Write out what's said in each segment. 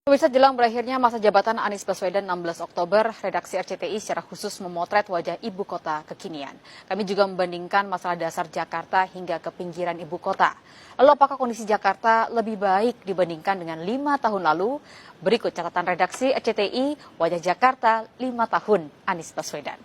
Pemirsa, jelang berakhirnya masa jabatan Anies Baswedan 16 Oktober, redaksi RCTI secara khusus memotret wajah ibu kota kekinian. Kami juga membandingkan masalah dasar Jakarta hingga ke pinggiran ibu kota. Lalu apakah kondisi Jakarta lebih baik dibandingkan dengan 5 tahun lalu? Berikut catatan redaksi RCTI, wajah Jakarta 5 tahun Anies Baswedan.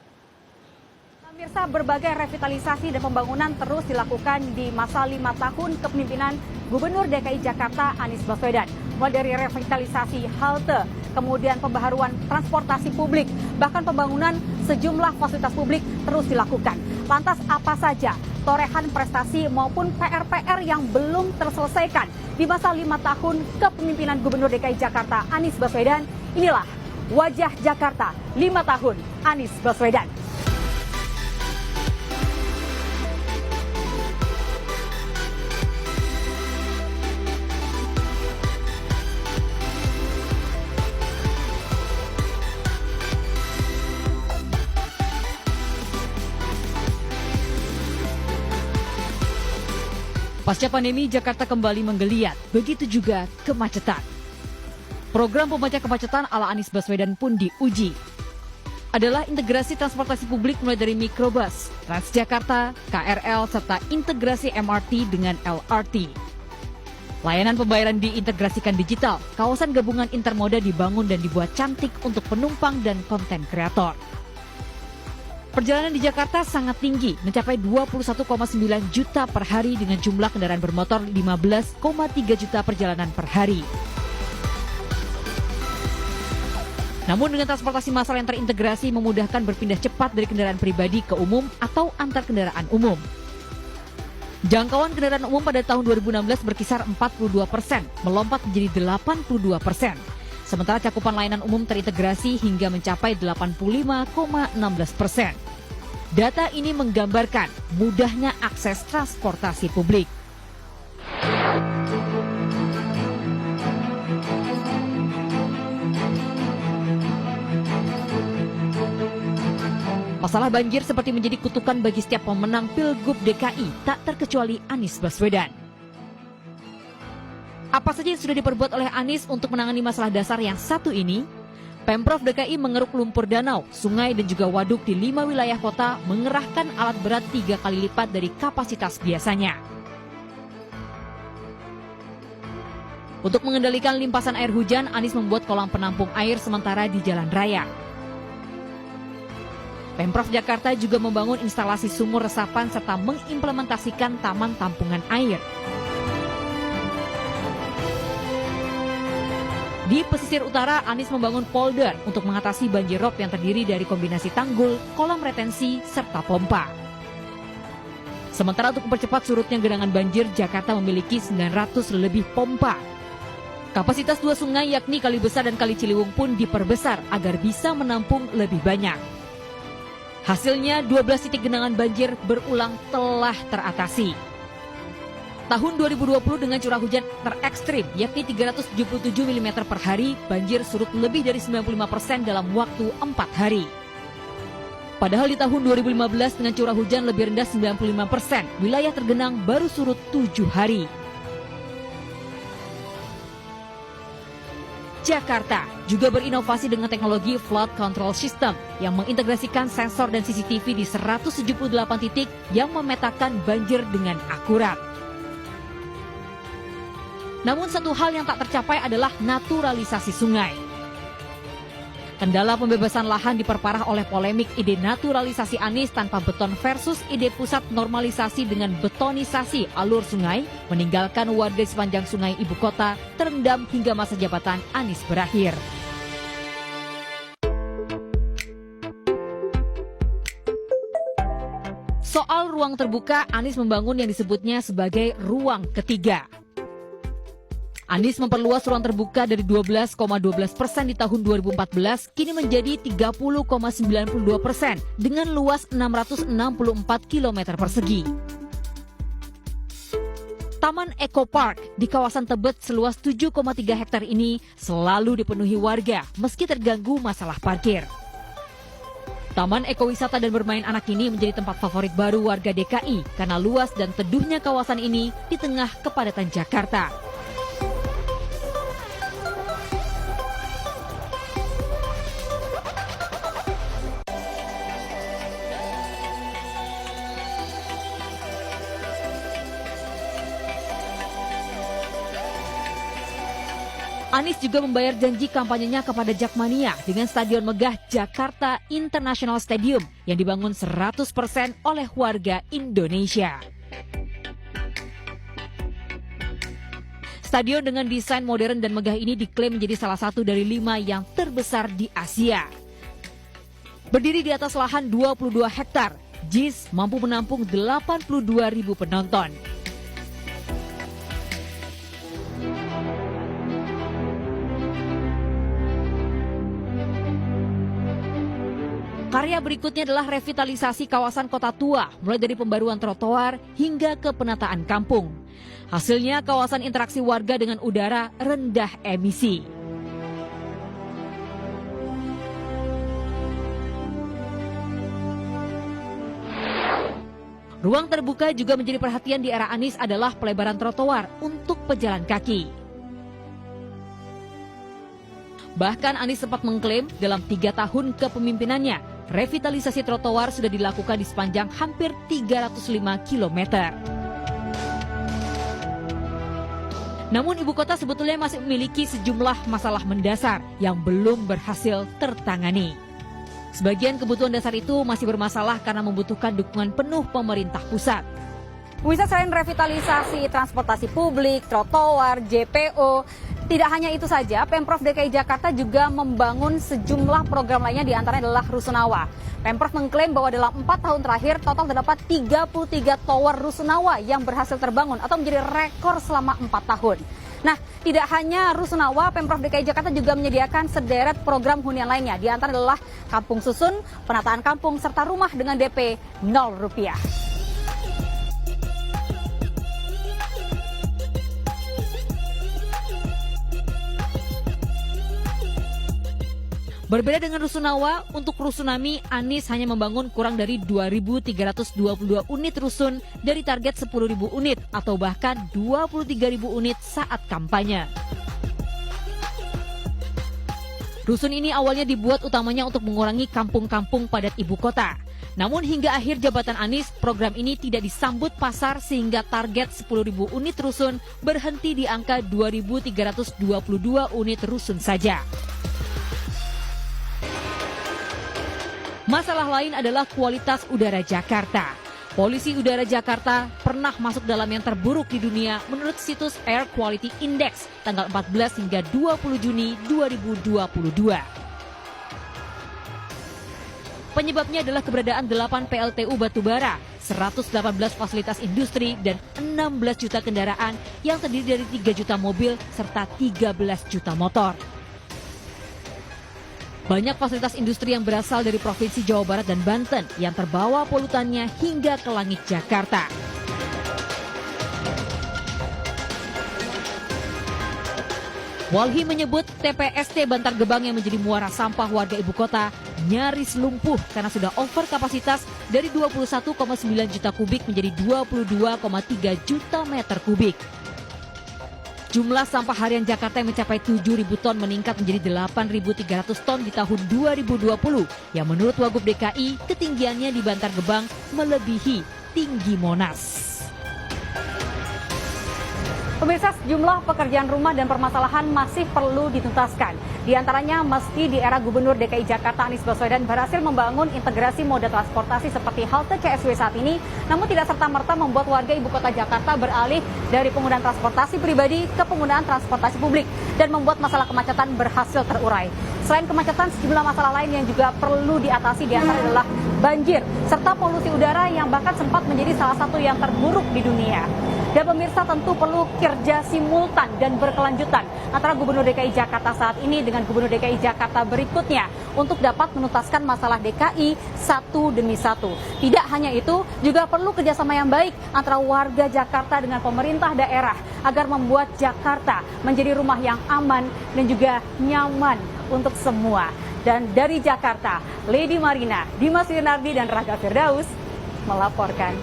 Pemirsa, berbagai revitalisasi dan pembangunan terus dilakukan di masa 5 tahun kepemimpinan Gubernur DKI Jakarta Anies Baswedan. Mulai dari revitalisasi halte, kemudian pembaharuan transportasi publik, bahkan pembangunan sejumlah fasilitas publik terus dilakukan. Lantas apa saja torehan prestasi maupun PR-PR yang belum terselesaikan di masa 5 tahun kepemimpinan Gubernur DKI Jakarta Anies Baswedan? Inilah wajah Jakarta 5 tahun Anies Baswedan. Pasca pandemi, Jakarta kembali menggeliat, begitu juga kemacetan. Program pemecah kemacetan ala Anies Baswedan pun diuji. Adalah integrasi transportasi publik mulai dari mikrobus, Transjakarta, KRL, serta integrasi MRT dengan LRT. Layanan pembayaran diintegrasikan digital, kawasan gabungan intermoda dibangun dan dibuat cantik untuk penumpang dan konten kreator. Perjalanan di Jakarta sangat tinggi, mencapai 21,9 juta per hari dengan jumlah kendaraan bermotor 15,3 juta perjalanan per hari. Namun dengan transportasi massal yang terintegrasi memudahkan berpindah cepat dari kendaraan pribadi ke umum atau antar kendaraan umum. Jangkauan kendaraan umum pada tahun 2016 berkisar 42%, melompat menjadi 82%. Sementara cakupan layanan umum terintegrasi hingga mencapai 85,16%. Data ini menggambarkan mudahnya akses transportasi publik. Masalah banjir seperti menjadi kutukan bagi setiap pemenang Pilgub DKI, tak terkecuali Anies Baswedan. Apa saja yang sudah diperbuat oleh Anies untuk menangani masalah dasar yang satu ini? Pemprov DKI mengeruk lumpur danau, sungai dan juga waduk di 5 wilayah kota, mengerahkan alat berat 3 kali lipat dari kapasitas biasanya. Untuk mengendalikan limpasan air hujan, Anies membuat kolam penampung air sementara di jalan raya. Pemprov Jakarta juga membangun instalasi sumur resapan serta mengimplementasikan taman tampungan air. Di pesisir utara, Anies membangun polder untuk mengatasi banjir rob yang terdiri dari kombinasi tanggul, kolam retensi, serta pompa. Sementara untuk mempercepat surutnya genangan banjir, Jakarta memiliki 900 lebih pompa. Kapasitas 2 sungai yakni Kali Besar dan Kali Ciliwung pun diperbesar agar bisa menampung lebih banyak. Hasilnya 12 titik genangan banjir berulang telah teratasi. Tahun 2020 dengan curah hujan terekstrim yakni 377 mm per hari, banjir surut lebih dari 95% dalam waktu 4 hari. Padahal di tahun 2015 dengan curah hujan lebih rendah 95%, wilayah tergenang baru surut 7 hari. Jakarta juga berinovasi dengan teknologi flood control system yang mengintegrasikan sensor dan CCTV di 178 titik yang memetakan banjir dengan akurat. Namun satu hal yang tak tercapai adalah naturalisasi sungai. Kendala pembebasan lahan diperparah oleh polemik ide naturalisasi Anies tanpa beton versus ide pusat normalisasi dengan betonisasi alur sungai, meninggalkan warga sepanjang sungai ibu kota terendam hingga masa jabatan Anies berakhir. Soal ruang terbuka, Anies membangun yang disebutnya sebagai ruang ketiga. Anies memperluas ruang terbuka dari 12,12% di tahun 2014 kini menjadi 30,92% dengan luas 664 km persegi. Taman Eco Park di kawasan Tebet seluas 7,3 hektar ini selalu dipenuhi warga meski terganggu masalah parkir. Taman ekowisata dan bermain anak ini menjadi tempat favorit baru warga DKI karena luas dan teduhnya kawasan ini di tengah kepadatan Jakarta. Anies juga membayar janji kampanyenya kepada Jakmania dengan Stadion Megah Jakarta International Stadium yang dibangun 100% oleh warga Indonesia. Stadion dengan desain modern dan megah ini diklaim menjadi salah satu dari 5 yang terbesar di Asia. Berdiri di atas lahan 22 hektar, JIS mampu menampung 82.000 penonton. Karya berikutnya adalah revitalisasi kawasan kota tua, mulai dari pembaruan trotoar hingga ke penataan kampung. Hasilnya kawasan interaksi warga dengan udara rendah emisi. Ruang terbuka juga menjadi perhatian di era Anies adalah pelebaran trotoar untuk pejalan kaki. Bahkan Anies sempat mengklaim dalam 3 tahun kepemimpinannya, revitalisasi trotoar sudah dilakukan di sepanjang hampir 305 km. Namun ibu kota sebetulnya masih memiliki sejumlah masalah mendasar yang belum berhasil tertangani. Sebagian kebutuhan dasar itu masih bermasalah karena membutuhkan dukungan penuh pemerintah pusat. Pemirsa, selain revitalisasi transportasi publik, trotoar, JPO, tidak hanya itu saja, Pemprov DKI Jakarta juga membangun sejumlah program lainnya, di antaranya adalah Rusunawa. Pemprov mengklaim bahwa dalam 4 tahun terakhir total terdapat 33 tower Rusunawa yang berhasil terbangun atau menjadi rekor selama 4 tahun. Nah, tidak hanya Rusunawa, Pemprov DKI Jakarta juga menyediakan sederet program hunian lainnya. Di antara adalah Kampung Susun, penataan kampung, serta rumah dengan DP 0 rupiah. Berbeda dengan Rusunawa, untuk Rusunami, Anies hanya membangun kurang dari 2.322 unit rusun dari target 10.000 unit atau bahkan 23.000 unit saat kampanye. Rusun ini awalnya dibuat utamanya untuk mengurangi kampung-kampung padat ibu kota. Namun hingga akhir jabatan Anies, program ini tidak disambut pasar sehingga target 10.000 unit rusun berhenti di angka 2.322 unit rusun saja. Masalah lain adalah kualitas udara Jakarta. Polusi udara Jakarta pernah masuk dalam yang terburuk di dunia menurut situs Air Quality Index tanggal 14 hingga 20 Juni 2022. Penyebabnya adalah keberadaan 8 PLTU batubara, 118 fasilitas industri, dan 16 juta kendaraan yang terdiri dari 3 juta mobil serta 13 juta motor. Banyak fasilitas industri yang berasal dari Provinsi Jawa Barat dan Banten yang terbawa polutannya hingga ke langit Jakarta. Walhi menyebut TPST Bantar Gebang yang menjadi muara sampah warga ibu kota nyaris lumpuh karena sudah over kapasitas dari 21,9 juta kubik menjadi 22,3 juta meter kubik. Jumlah sampah harian Jakarta yang mencapai 7.000 ton meningkat menjadi 8.300 ton di tahun 2020 yang menurut Wagub DKI ketinggiannya di Bantar Gebang melebihi tinggi Monas. Pemirsa, sejumlah pekerjaan rumah dan permasalahan masih perlu dituntaskan. Di antaranya meski di era Gubernur DKI Jakarta Anies Baswedan berhasil membangun integrasi moda transportasi seperti halte CSW saat ini, namun tidak serta-merta membuat warga ibu kota Jakarta beralih dari penggunaan transportasi pribadi ke penggunaan transportasi publik dan membuat masalah kemacetan berhasil terurai. Selain kemacetan, sejumlah masalah lain yang juga perlu diatasi di antaranya adalah banjir serta polusi udara yang bahkan sempat menjadi salah satu yang terburuk di dunia. Dan pemirsa, tentu perlu kerja simultan dan berkelanjutan antara Gubernur DKI Jakarta saat ini dengan Gubernur DKI Jakarta berikutnya untuk dapat menuntaskan masalah DKI satu demi satu. Tidak hanya itu, juga perlu kerjasama yang baik antara warga Jakarta dengan pemerintah daerah agar membuat Jakarta menjadi rumah yang aman dan juga nyaman untuk semua. Dan dari Jakarta, Lady Marina, Dimas Yunardi, dan Raga Firdaus melaporkan.